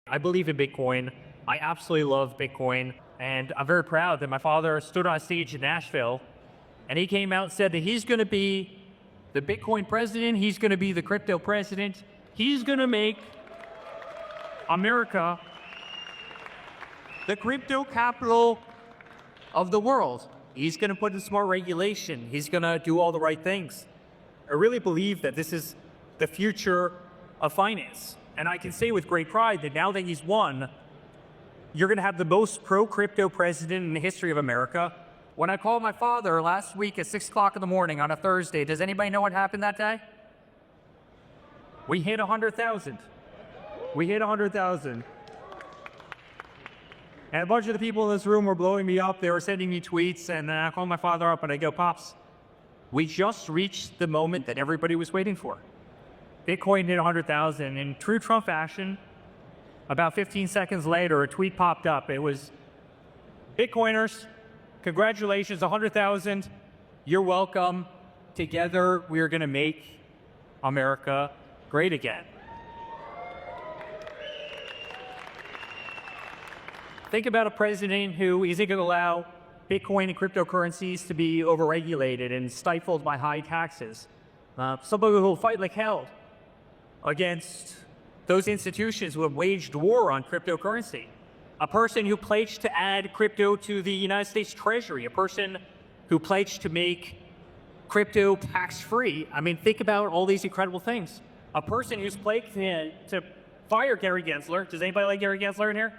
I believe in Bitcoin. I absolutely love Bitcoin. And I'm very proud that my father stood on stage in Nashville and he came out and said that he's going to be the Bitcoin president. He's going to be the crypto president. He's going to make America the crypto capital of the world. He's going to put in smart regulation. He's going to do all the right things. I really believe that this is the future of finance. And I can say with great pride that now that he's won, you're going to have the most pro-crypto president in the history of America. When I called my father last week at 6 o'clock in the morning on a Thursday, does anybody know what happened that day? We hit 100,000. We hit 100,000. And a bunch of the people in this room were blowing me up. They were sending me tweets, and I called my father up and I go, "Pops, we just reached the moment that everybody was waiting for." Bitcoin hit 100,000. In true Trump fashion, about 15 seconds later, a tweet popped up. It was, "Bitcoiners, congratulations, 100,000. You're welcome. Together, we are going to make America great again." Think about a president who isn't going to allow Bitcoin and cryptocurrencies to be overregulated and stifled by high taxes. Somebody who will fight like hell against those institutions who have waged war on cryptocurrency. A person who pledged to add crypto to the United States Treasury. A person who pledged to make crypto tax-free. I mean, think about all these incredible things. A person who's pledged to fire Gary Gensler. Does anybody like Gary Gensler in here?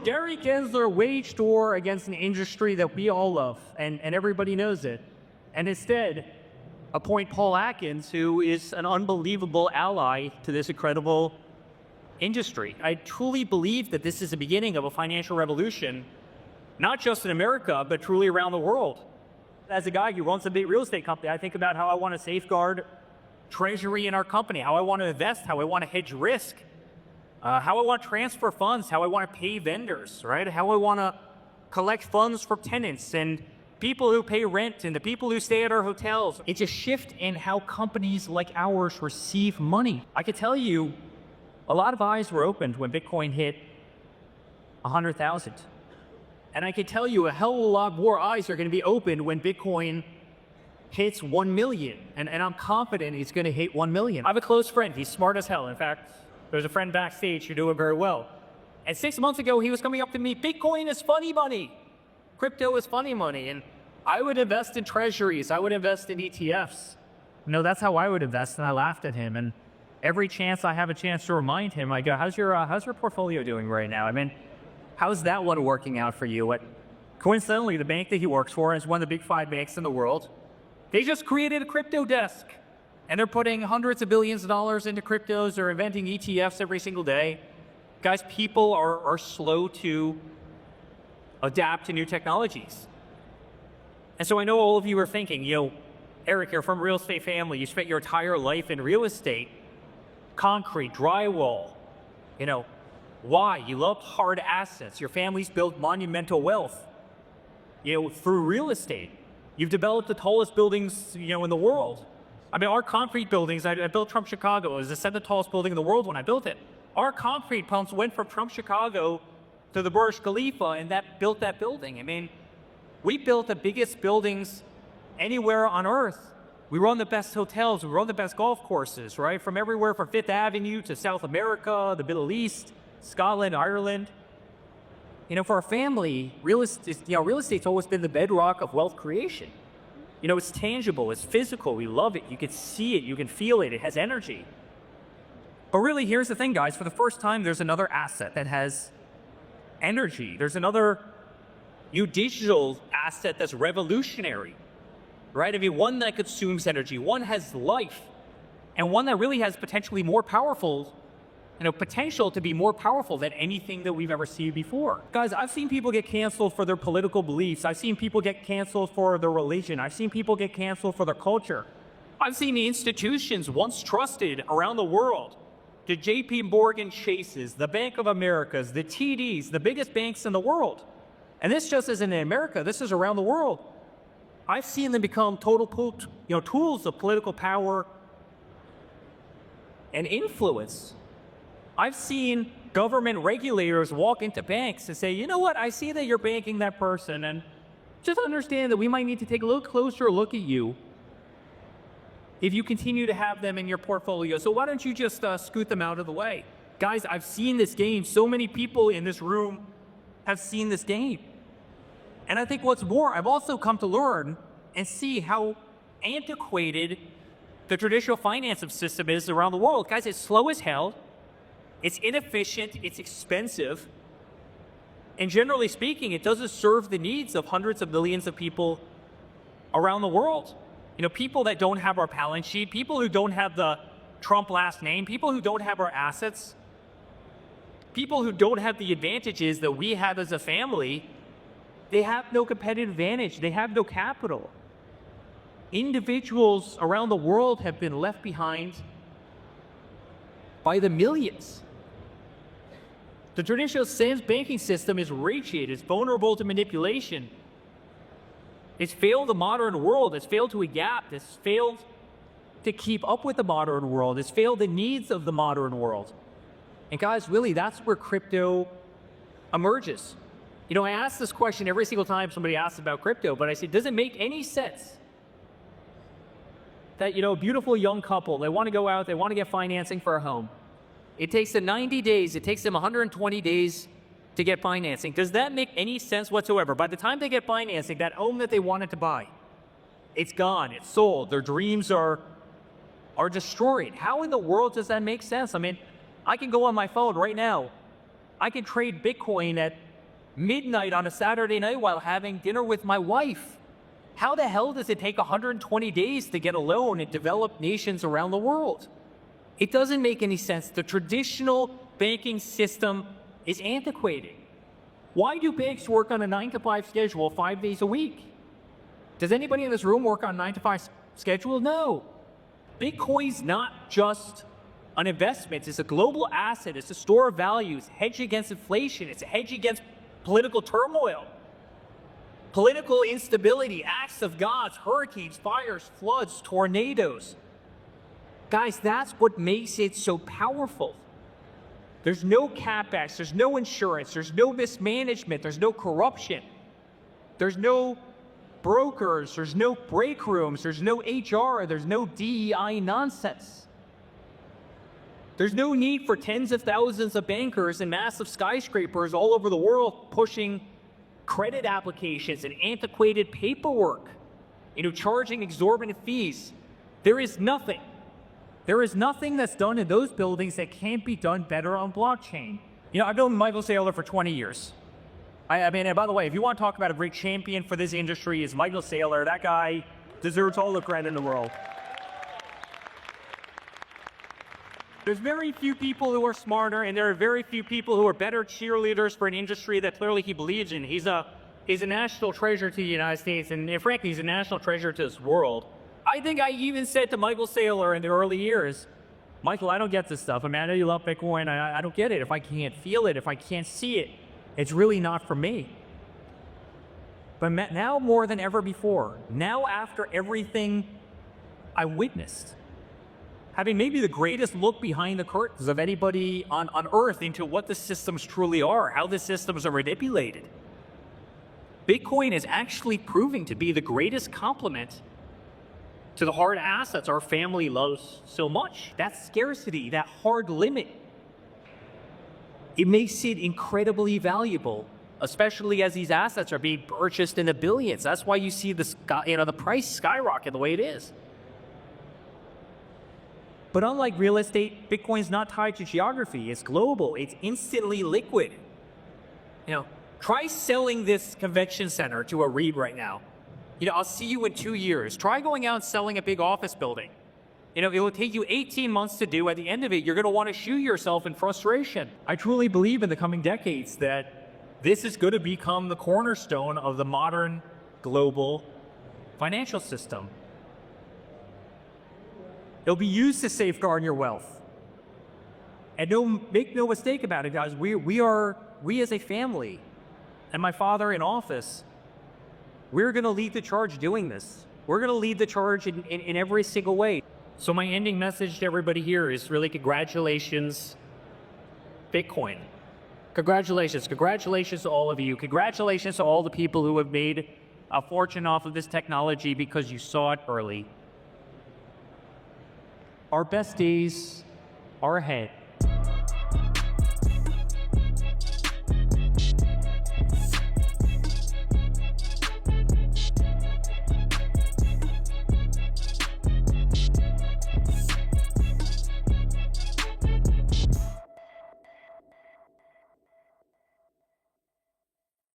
Gary Gensler waged war against an industry that we all love, and everybody knows it. And instead, appoint Paul Atkins, who is an unbelievable ally to this incredible industry. I truly believe that this is the beginning of a financial revolution, not just in America, but truly around the world. As a guy who runs a big real estate company, I think about how I want to safeguard treasury in our company, how I want to invest, how I want to hedge risk, how I want to transfer funds, how I want to pay vendors, right? How I want to collect funds from tenants and people who pay rent and the people who stay at our hotels. It's a shift in how companies like ours receive money. I can tell you, a lot of eyes were opened when Bitcoin hit 100,000. And I can tell you a hell of a lot more eyes are going to be opened when Bitcoin hits 1 million. And I'm confident it's going to hit 1 million. I have a close friend. He's smart as hell. In fact, there's a friend backstage who's doing very well. And 6 months ago, he was coming up to me, "Bitcoin is funny money. Crypto is funny money." And I would invest in treasuries. I would invest in ETFs. No, that's how I would invest. And I laughed at him. And every chance I have a chance to remind him, I go, how's your portfolio doing right now? I mean, how's that one working out for you? Coincidentally, the bank that he works for is one of the big 5 banks in the world. They just created a crypto desk. And they're putting hundreds of billions of dollars into cryptos. They're inventing ETFs every single day. Guys, people are slow to adapt to new technologies. And so I know all of you are thinking, Eric, you're from a real estate family. You spent your entire life in real estate, concrete, drywall. Why? You love hard assets. Your family's built monumental wealth, through real estate. You've developed the tallest buildings, in the world. I mean, our concrete buildings, I built Trump Chicago. It was the 7th tallest building in the world when I built it. Our concrete pumps went from Trump Chicago to the Burj Khalifa, and that built that building. I mean, we built the biggest buildings anywhere on earth. We run the best hotels. We run the best golf courses, right? From everywhere from Fifth Avenue to South America, the Middle East, Scotland, Ireland. For our family, real estate's always been the bedrock of wealth creation. It's tangible, it's physical, we love it, you can see it, you can feel it, it has energy. But really, here's the thing, guys, for the first time, there's another asset that has energy. There's another new digital asset that's revolutionary, right? I mean, one that consumes energy, one has life, and one that really has potentially more powerful potential to be more powerful than anything that we've ever seen before. Guys, I've seen people get canceled for their political beliefs. I've seen people get canceled for their religion. I've seen people get canceled for their culture. I've seen the institutions once trusted around the world, the JP Morgan Chases, the Bank of Americas, the TDs, the biggest banks in the world. And this just isn't in America, this is around the world. I've seen them become total tools of political power and influence. I've seen government regulators walk into banks and say, you know what, I see that you're banking that person, and just understand that we might need to take a little closer look at you if you continue to have them in your portfolio. So why don't you just scoot them out of the way? Guys, I've seen this game. So many people in this room have seen this game. And I think what's more, I've also come to learn and see how antiquated the traditional financial system is around the world. Guys, it's slow as hell. It's inefficient. It's expensive. And generally speaking, it doesn't serve the needs of hundreds of millions of people around the world. You know, people that don't have our balance sheet, people who don't have the Trump last name, people who don't have our assets, people who don't have the advantages that we have as a family, they have no competitive advantage. They have no capital. Individuals around the world have been left behind by the millions. The traditional banking system is rigid, it's vulnerable to manipulation. It's failed the modern world, it's failed to adapt, it's failed to keep up with the modern world, it's failed the needs of the modern world. And guys, really, that's where crypto emerges. You know, I ask this question every single time somebody asks about crypto, but I say, does it make any sense that, you know, a beautiful young couple, they want to go out, they want to get financing for a home. It takes them 90 days, it takes them 120 days to get financing. Does that make any sense whatsoever? By the time they get financing, that home that they wanted to buy, it's gone, it's sold, their dreams are destroyed. How in the world does that make sense? I mean, I can go on my phone right now. I can trade Bitcoin at midnight on a Saturday night while having dinner with my wife. How the hell does it take 120 days to get a loan in developed nations around the world? It doesn't make any sense. The traditional banking system is antiquated. Why do banks work on a 9-to-5 schedule 5 days a week? Does anybody in this room work on a 9-to-5 schedule? No. Bitcoin's not just an investment. It's a global asset. It's a store of values, hedge against inflation. It's a hedge against political turmoil, political instability, acts of gods, hurricanes, fires, floods, tornadoes. Guys, that's what makes it so powerful. There's no CapEx, there's no insurance, there's no mismanagement, there's no corruption, there's no brokers, there's no break rooms, there's no HR, there's no DEI nonsense. There's no need for tens of thousands of bankers and massive skyscrapers all over the world pushing credit applications and antiquated paperwork, you know, charging exorbitant fees. There is nothing that's done in those buildings that can't be done better on blockchain. You know, I've known Michael Saylor for 20 years. I mean, and by the way, if you want to talk about a great champion for this industry, is Michael Saylor. That guy deserves all the credit in the world. There's very few people who are smarter, and there are very few people who are better cheerleaders for an industry that clearly he believes in. He's a national treasure to the United States, and frankly, he's a national treasure to this world. I think I even said to Michael Saylor in the early years, Michael, I don't get this stuff. I mean, I know you love Bitcoin. I don't get it. If I can't feel it, if I can't see it, it's really not for me. But now more than ever before, now after everything I witnessed, having maybe the greatest look behind the curtains of anybody on earth into what the systems truly are, how the systems are manipulated, Bitcoin is actually proving to be the greatest complement to the hard assets our family loves so much. That scarcity, that hard limit, it makes it incredibly valuable, especially as these assets are being purchased in the billions. That's why you see the price skyrocket the way it is. But unlike real estate, Bitcoin's not tied to geography. It's global. It's instantly liquid. You know, try selling this convention center to a REIT right now. You know, I'll see you in 2 years. Try going out and selling a big office building. You know, it will take you 18 months to do. At the end of it, you're going to want to shoot yourself in frustration. I truly believe in the coming decades that this is going to become the cornerstone of the modern global financial system. It'll be used to safeguard your wealth. And make no mistake about it, guys, we as a family, and my father in office, we're going to lead the charge doing this. We're going to lead the charge in every single way. So my ending message to everybody here is really congratulations Bitcoin. Congratulations. Congratulations to all of you. Congratulations to all the people who have made a fortune off of this technology because you saw it early. Our best days are ahead.